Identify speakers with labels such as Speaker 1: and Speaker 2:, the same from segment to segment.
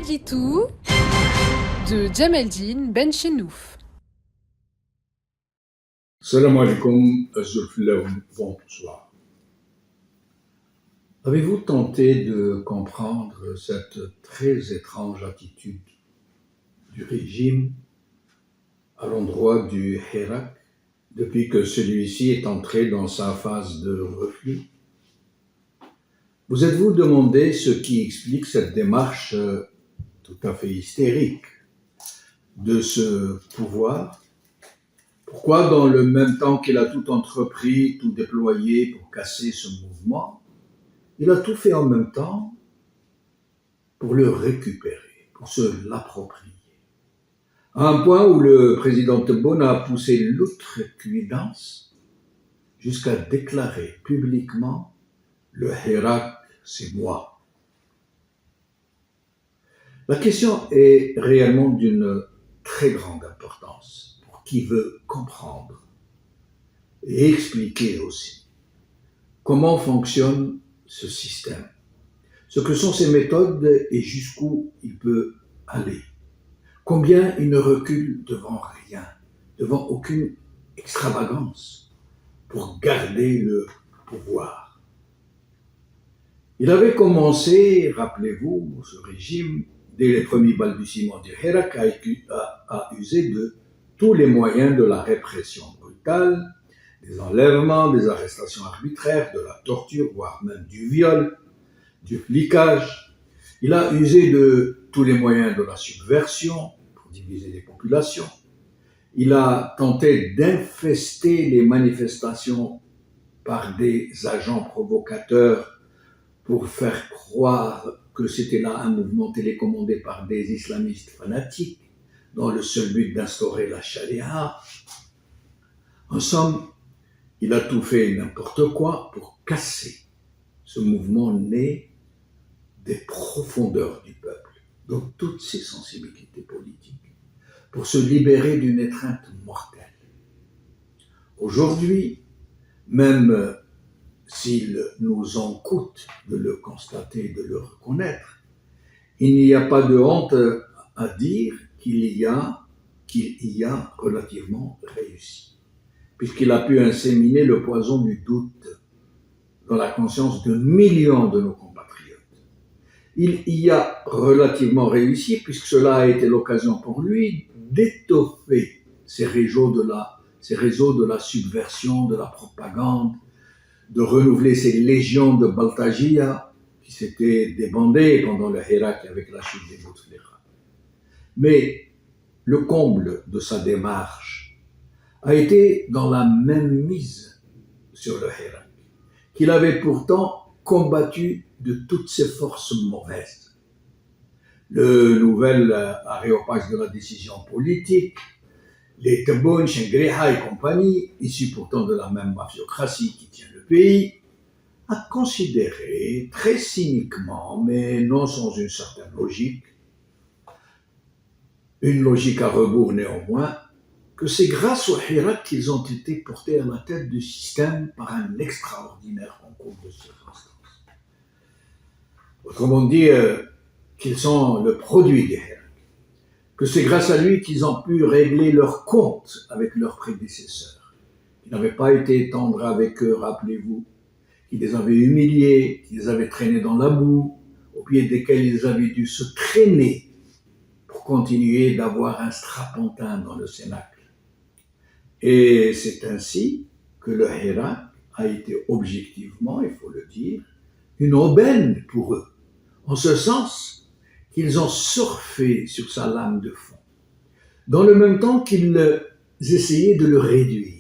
Speaker 1: Hadjitou de Djemeldine Ben Chenouf.
Speaker 2: Salam alaikum, bonsoir. Avez-vous tenté de comprendre cette très étrange attitude du régime à l'endroit du Hirak depuis que celui-ci est entré dans sa phase de reflux? Vous êtes-vous demandé ce qui explique cette démarche tout à fait hystérique de ce pouvoir? Pourquoi, dans le même temps qu'il a tout entrepris, tout déployé pour casser ce mouvement, il a tout fait en même temps pour le récupérer, pour se l'approprier? À un point où le président Tebboune a poussé l'outrecuidance jusqu'à déclarer publiquement « Le Hirak, c'est moi ». La question est réellement d'une très grande importance pour qui veut comprendre et expliquer aussi comment fonctionne ce système, ce que sont ses méthodes et jusqu'où il peut aller, combien il ne recule devant rien, devant aucune extravagance pour garder le pouvoir. Il avait commencé, rappelez-vous, ce régime, dès les premiers balbutiements du Hirak, à user de tous les moyens de la répression brutale, des enlèvements, des arrestations arbitraires, de la torture, voire même du viol, du flicage. Il a usé de tous les moyens de la subversion pour diviser les populations. Il a tenté d'infester les manifestations par des agents provocateurs pour faire croire que c'était là un mouvement télécommandé par des islamistes fanatiques dans le seul but d'instaurer la charia. En somme, il a tout fait et n'importe quoi pour casser ce mouvement né des profondeurs du peuple, dans toutes ses sensibilités politiques, pour se libérer d'une étreinte mortelle. Aujourd'hui, même s'il nous en coûte de le constater, de le reconnaître, il n'y a pas de honte à dire qu'il y a relativement réussi, puisqu'il a pu inséminer le poison du doute dans la conscience de millions de nos compatriotes. Il y a relativement réussi, puisque cela a été l'occasion pour lui d'étoffer ces réseaux de la subversion, de la propagande, de renouveler ces légions de Baltagia qui s'étaient débandées pendant le Hirak avec la chute des Bouteflika. Mais le comble de sa démarche a été dans la même mise sur le Hirak, qu'il avait pourtant combattu de toutes ses forces mauvaises. Le nouvel aréopage de la décision politique, les Tebboune, Chengreha et compagnie, issus pourtant de la même mafiocratie qui tient le pays, a considéré très cyniquement, mais non sans une certaine logique, une logique à rebours néanmoins, que c'est grâce au Hirak qu'ils ont été portés à la tête du système par un extraordinaire concours de circonstances. Autrement dit, qu'ils sont le produit du Hirak, que c'est grâce à lui qu'ils ont pu régler leurs comptes avec leurs prédécesseurs, qui n'avaient pas été tendres avec eux, rappelez-vous, qui les avaient humiliés, qui les avaient traînés dans la boue, au pied desquels ils avaient dû se traîner pour continuer d'avoir un strapontin dans le cénacle. Et c'est ainsi que le Hirak a été objectivement, il faut le dire, une aubaine pour eux, en ce sens qu'ils ont surfé sur sa lame de fond, dans le même temps qu'ils essayaient de le réduire.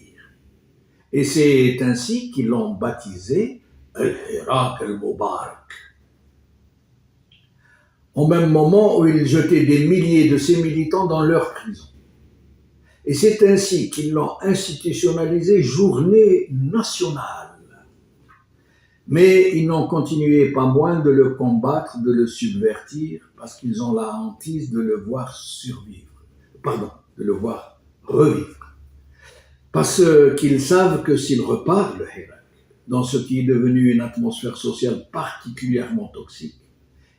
Speaker 2: Et c'est ainsi qu'ils l'ont baptisé Al-Hirak al-Mubarak. Au même moment où ils jetaient des milliers de ces militants dans leur prison. Et c'est ainsi qu'ils l'ont institutionnalisé journée nationale. Mais ils n'ont continué pas moins de le combattre, de le subvertir, parce qu'ils ont la hantise de le voir de le voir revivre. Parce qu'ils savent que s'il repart, le Hirak, dans ce qui est devenu une atmosphère sociale particulièrement toxique,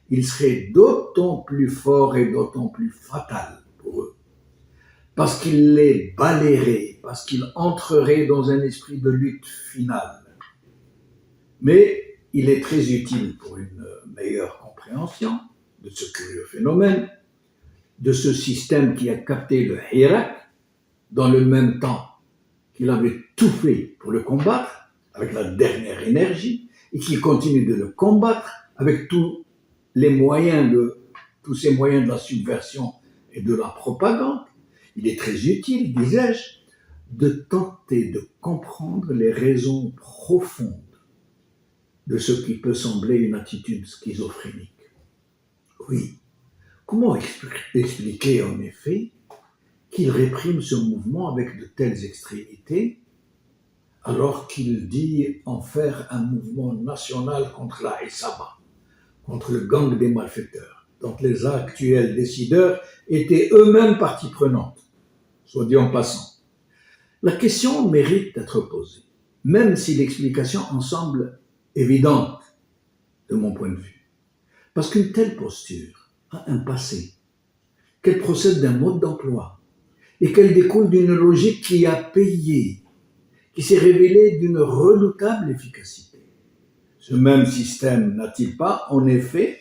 Speaker 2: il serait d'autant plus fort et d'autant plus fatal pour eux, parce qu'il les balayerait, parce qu'il entrerait dans un esprit de lutte finale. Mais il est très utile pour une meilleure compréhension de ce curieux phénomène, de ce système qui a capté le Hirak dans le même temps qu'il avait tout fait pour le combattre, avec la dernière énergie, et qu'il continue de le combattre avec tous ces moyens de la subversion et de la propagande. Il est très utile, disais-je, de tenter de comprendre les raisons profondes de ce qui peut sembler une attitude schizophrénique. Oui, comment expliquer en effet qu'il réprime ce mouvement avec de telles extrémités, alors qu'il dit en faire un mouvement national contre la Isaba, contre le gang des malfaiteurs, dont les actuels décideurs étaient eux-mêmes partie prenante, soit dit en passant. La question mérite d'être posée, même si l'explication en semble évidente de mon point de vue. Parce qu'une telle posture a un passé, qu'elle procède d'un mode d'emploi et qu'elle découle d'une logique qui a payé, qui s'est révélée d'une redoutable efficacité. Ce même système n'a-t-il pas, en effet,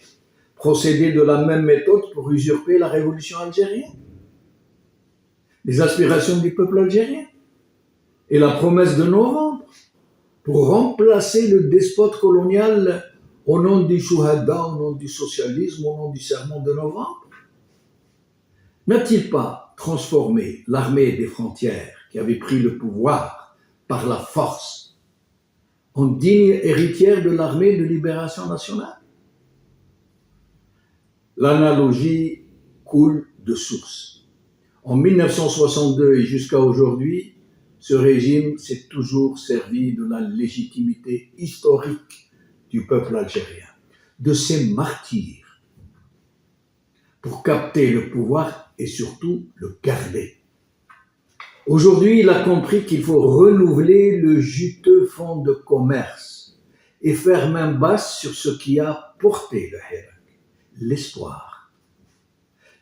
Speaker 2: procédé de la même méthode pour usurper la révolution algérienne, les aspirations du peuple algérien et la promesse de novembre pour remplacer le despote colonial au nom du Chouhada, au nom du socialisme, au nom du serment de novembre? N'a-t-il pas transformé l'armée des frontières qui avait pris le pouvoir par la force en digne héritière de l'armée de libération nationale? L'analogie coule de source. En 1962 et jusqu'à aujourd'hui, ce régime s'est toujours servi de la légitimité historique du peuple algérien, de ses martyrs, pour capter le pouvoir et surtout le garder. Aujourd'hui, il a compris qu'il faut renouveler le juteux fonds de commerce et faire main basse sur ce qui a porté le Hirak, l'espoir.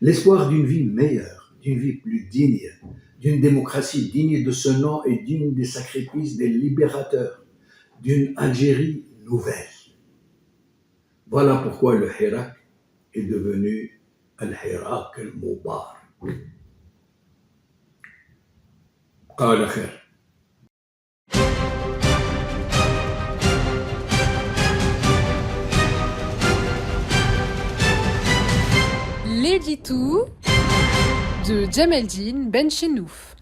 Speaker 2: L'espoir d'une vie meilleure, d'une vie plus digne, d'une démocratie digne de ce nom et digne des sacrifices des libérateurs, d'une Algérie nouvelle. Voilà pourquoi le Hirak est devenu Al-Hirak al-Mubarak. قال خير.
Speaker 1: L'édito de Djemeldine Benchenouf.